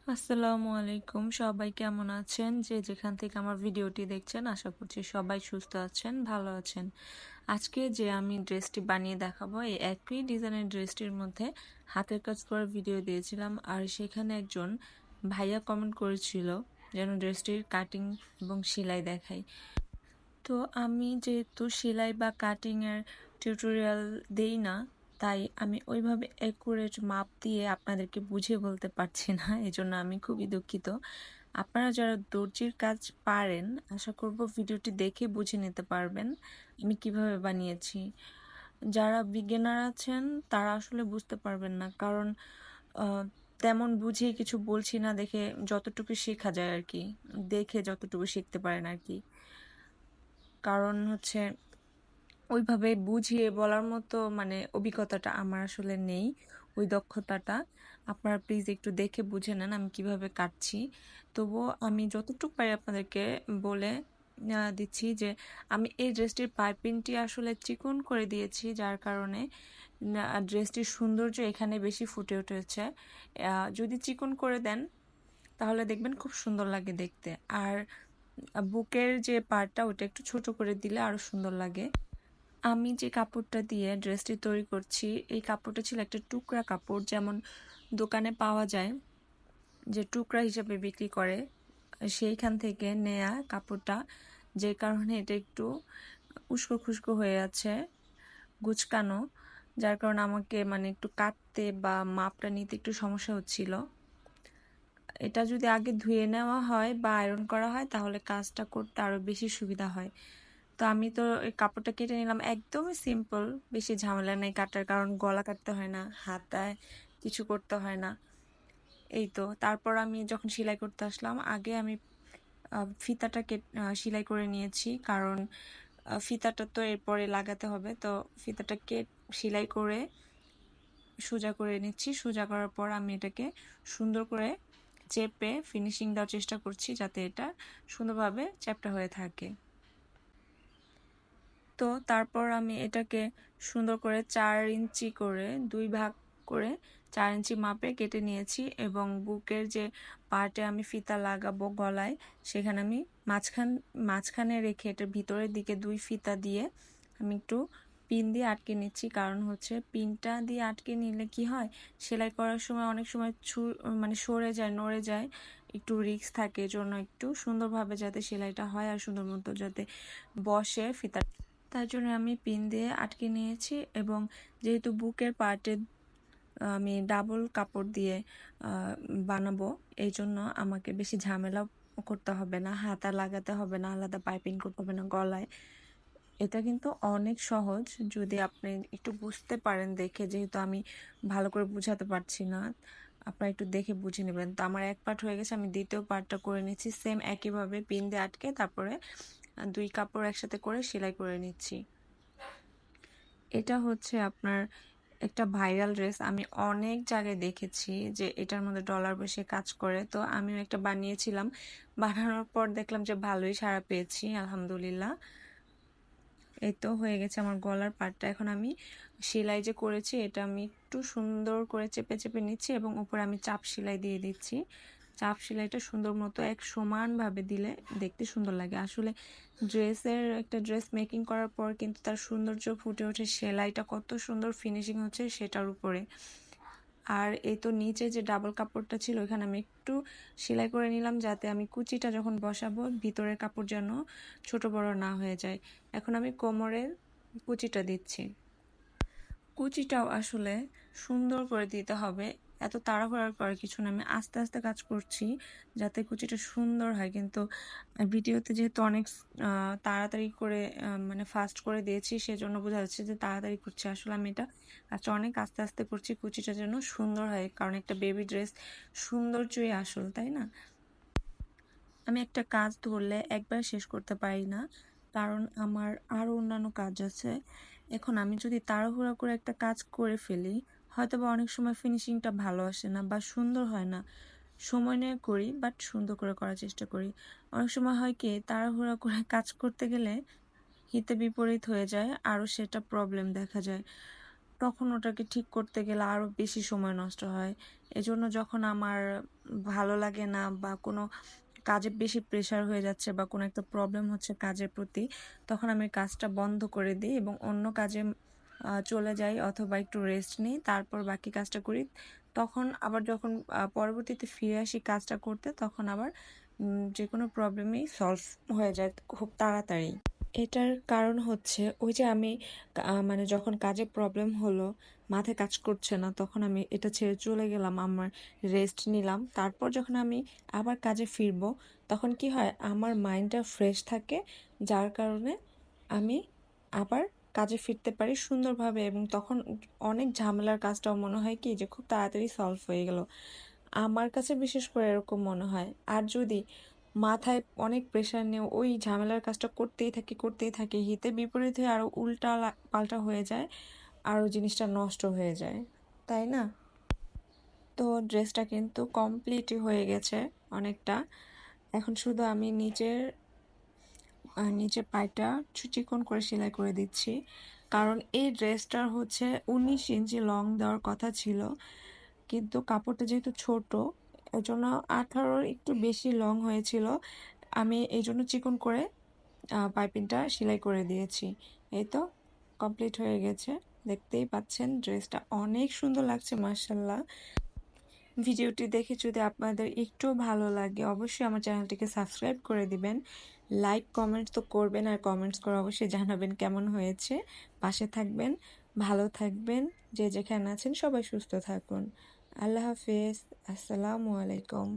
আসসালামু আলাইকুম। সবাই কেমন আছেন? যে যেখান থেকে আমার ভিডিওটি দেখছেন আশা করছি সবাই সুস্থ আছেন, ভালো আছেন। আজকে যে আমি ড্রেসটি বানিয়ে দেখাবো এই একই ডিজাইনের ড্রেসটির মধ্যে হাতের কাজ করার ভিডিও দিয়েছিলাম আর সেখানে একজন ভাইয়া কমেন্ট করেছিল যেন ড্রেসটির কাটিং এবং সেলাই দেখাই। তো আমি যেহেতু সেলাই বা কাটিং এর টিউটোরিয়াল দেই না, তাই আমি ওইভাবে অ্যাকুরেট মাপ দিয়ে আপনাদেরকে বুঝিয়ে বলতে পারছি না। এজন্য আমি খুবই দুঃখিত। আপনারা যারা দর্জির কাজ পারেন, আশা করব ভিডিওটি দেখে বুঝে নিতে পারবেন আমি কিভাবে বানিয়েছি। যারা বিগিনার আছেন তারা আসলে বুঝতে পারবেন না, কারণ আহ, তেমন বুঝিয়ে কিছু বলছি না দেখে যতটুকু শেখা যায় আর কি, দেখে যতটুকু শিখতে পারেন আর কি। কারণ হচ্ছে ওইভাবে বুঝিয়ে বলার মতো মানে অভিজ্ঞতাটা আমার আসলে নেই, ওই দক্ষতাটা। আপনারা প্লিজ একটু দেখে বুঝে নেন আমি কিভাবে কাটছি। তবুও আমি যতটুকু পারি আপনাদেরকে বলে দিচ্ছি যে আমি এই ড্রেসটির পাইপিংটি আসলে চিকন করে দিয়েছি, যার কারণে ড্রেসটির সৌন্দর্য এখানে বেশি ফুটে উঠেছে। যদি চিকন করে দেন তাহলে দেখবেন খুব সুন্দর লাগে দেখতে। আর বুকের যে পার্টটা ওটা একটু ছোট করে দিলে আরো সুন্দর লাগে। আমি যে কাপড়টা দিয়ে ড্রেসটি তৈরি করছি এই কাপড়টা ছিল একটা টুকরা কাপড়, যেমন দোকানে পাওয়া যায় যে টুকরা হিসেবে বিক্রি করে, সেইখান থেকে নেয়া কাপড়টা। যে কারণে এটা একটু উস্কো খুস্কো হয়ে আছে, গুচকানো, যার কারণে আমাকে মানে একটু কাটতে বা মাপটা নিতে একটু সমস্যা হচ্ছিল। এটা যদি আগে ধুয়ে নেওয়া হয় বা আয়রন করা হয় তাহলে কাজটা করতে আরো বেশি সুবিধা হয়। তো আমি তো এই কাপড়টা কেটে নিলাম, একদমই সিম্পল, বেশি ঝামেলা নেই কাটার, কারণ গলা কাটতে হয় না, হাতায় কিছু করতে হয় না। এই তো তারপর আমি যখন সেলাই করতে আসলাম, আগে আমি ফিতাটা সেলাই করে নিয়েছি, কারণ ফিতাটা তো এরপরে লাগাতে হবে। তো ফিতাটা সেলাই করে সোজা করে নিচ্ছি। সোজা করার পর আমি এটাকে সুন্দর করে চেপে ফিনিশিং দেওয়ার চেষ্টা করছি যাতে এটা সুন্দরভাবে চ্যাপ্টা হয়ে থাকে। তো তারপর আমি এটাকে সুন্দর করে 4 ইঞ্চি করে 2 ভাগ করে 4 ইঞ্চি মাপে কেটে নিয়েছি, এবং বুকের যে পার্টে আমি ফিতা লাগাবো গলায়, সেখানে আমি মাঝখানে রেখে এটার ভিতরের দিকে 2 ফিতা দিয়ে আমি একটু পিন দিয়ে আটকে নিচ্ছি। কারণ হচ্ছে পিনটা দিয়ে আটকে নিলে কি হয়, সেলাই করার সময় অনেক সময় মানে সরে যায়, নড়ে যায়, একটু রিস্ক থাকে। এজন্য একটু সুন্দরভাবে যাতে সেলাইটা হয় আর সুন্দর মতো যাতে বসে ফিতা, তার জন্য আমি পিন দিয়ে আটকে নিয়েছি। এবং যেহেতু বুকের পার্টে আমি ডাবল কাপড় দিয়ে বানাবো, এই জন্য আমাকে বেশি ঝামেলা করতে হবে না, হাতা লাগাতে হবে না, আলাদা পাইপিং করতে হবে না গলায়। এটা কিন্তু অনেক সহজ যদি আপনি একটু বুঝতে পারেন দেখে, যেহেতু আমি ভালো করে বুঝাতে পারছি না, আপনারা একটু দেখে বুঝে নেবেন। তো আমার এক পার্ট হয়ে গেছে, আমি দ্বিতীয় পার্টটা করে নিচ্ছি সেম একইভাবে পিন দিয়ে আটকে, তারপরে 2 কাপড় একসাথে করে সেলাই করে নিচ্ছি। এটা হচ্ছে আপনার একটা ভাইরাল ড্রেস, আমি অনেক জায়গায় দেখেছি যে এটার মধ্যে ডলার বসে কাজ করে। তো আমিও একটা বানিয়েছিলাম, বানানোর পর দেখলাম যে ভালোই সাড়া পেয়েছি, আলহামদুলিল্লাহ। এই তো হয়ে গেছে আমার গলার পাটটা। এখন আমি সেলাই যে করেছি এটা আমি একটু সুন্দর করে চেপে চেপে নিচ্ছি এবং উপরে আমি চাপ সেলাই দিয়ে দিচ্ছি। চাপ সেলাইটা সুন্দর মতো এক সমানভাবে দিলে দেখতে সুন্দর লাগে। আসলে একটা ড্রেস মেকিং করার পর কিন্তু তার সৌন্দর্য ফুটে ওঠে সেলাইটা কত সুন্দর ফিনিশিং হচ্ছে সেটার উপরে। আর এই তো নিচে যে ডাবল কাপড়টা ছিল ওখানে আমি একটু সেলাই করে নিলাম যাতে আমি কুচিটা যখন বসাবো ভিতরের কাপড় যেন ছোট বড় না হয়ে যায়। এখন আমি কোমরের কুচিটা দিচ্ছি। কুচিটাও আসলে সুন্দর করে দিতে হবে, এত তাড়াহুড়া করার কিছু না, আমি আস্তে আস্তে কাজ করছি যাতে কুচিটা সুন্দর হয়। কিন্তু ভিডিওতে যেহেতু অনেক তাড়াতাড়ি করে মানে ফাস্ট করে দিয়েছি, সেজন্য বোঝা যাচ্ছে যে তাড়াতাড়ি করছি, আসলে আমি এটা আচ্ছা অনেক আস্তে আস্তে করছি কুচিটা যেন সুন্দর হয়, কারণ একটা বেবি ড্রেস সৌন্দর্যই আসল, তাই না? আমি একটা কাজ ধরলে একবার শেষ করতে পারি না, কারণ আমার আরো অন্যান্য কাজ আছে। এখন আমি যদি তাড়াহুড়া করে একটা কাজ করে ফেলি, হয়তো বা অনেক সময় ফিনিশিংটা ভালো আসে না বা সুন্দর হয় না। সময় নিয়ে করি বাট সুন্দর করে করার চেষ্টা করি। অনেক সময় হয় কি, তাড়াহুড়া করে কাজ করতে গেলে হিতে বিপরীত হয়ে যায়, আরো সেটা প্রবলেম দেখা যায়। তখন ওটাকে ঠিক করতে গেলে আরো বেশি সময় নষ্ট হয়। এজন্য যখন আমার ভালো লাগে না বা কোনো কাজে বেশি প্রেশার হয়ে যাচ্ছে বা কোনো একটা প্রবলেম হচ্ছে কাজের প্রতি, তখন আমি কাজটা বন্ধ করে দিই এবং অন্য কাজে চলে যাই অথবা একটু রেস্ট নিই, তারপর বাকি কাজটা করি। তখন আবার যখন পরবর্তীতে ফিরে আসি কাজটা করতে, তখন আবার যে কোনো প্রবলেমই সলভ হয়ে যায় খুব তাড়াতাড়ি। এটার কারণ হচ্ছে ওই যে আমি মানে যখন কাজে প্রবলেম হলো, মাথায় কাজ করছে না, তখন আমি এটা ছেড়ে চলে গেলাম, আমার রেস্ট নিলাম। তারপর যখন আমি আবার কাজে ফিরবো, তখন কি হয়, আমার মাইন্ডটা ফ্রেশ থাকে, যার কারণে আমি আবার কাজে ফিরতে পারি সুন্দরভাবে এবং তখন অনেক ঝামেলার কাজটাও মনে হয় কি যে খুব তাড়াতাড়ি সলভ হয়ে গেল। আমার কাছে বিশেষ করে এরকম মনে হয়। আর যদি মাথায় অনেক প্রেশার নিয়ে ওই ঝামেলার কাজটা করতেই থাকি, হিতে বিপরীত হয়ে আরও উল্টা পাল্টা হয়ে যায়, আরও জিনিসটা নষ্ট হয়ে যায়, তাই না? তো ড্রেসটা কিন্তু কমপ্লিটই হয়ে গেছে অনেকটা। এখন শুধু আমি নিচের পায়টা চিকন করে সেলাই করে দিচ্ছি, কারণ এই ড্রেসটার হচ্ছে 19 ইঞ্চি লং দেওয়ার কথা ছিল, কিন্তু কাপড়টা যেহেতু ছোট, এজন্য 18-র একটু বেশি লং হয়েছিল। আমি এই জন্য চিকন করে পাইপিংটা সেলাই করে দিয়েছি। এই তো কমপ্লিট হয়ে গেছে, দেখতেই পাচ্ছেন ড্রেসটা অনেক সুন্দর লাগছে মাশাল্লাহ। ভিডিওটি দেখে যদি আপনাদের একটু ভালো লাগে, অবশ্যই আমার চ্যানেলটিকে সাবস্ক্রাইব করে দিবেন, লাইক কমেন্ট তো করবেন, আর কমেন্টস করে অবশ্যই জানাবেন কেমন হয়েছে। পাশে থাকবেন, ভালো থাকবেন, যে যেখানে আছেন সবাই সুস্থ থাকুন। আল্লাহ হাফেজ, আসসালামু আলাইকুম।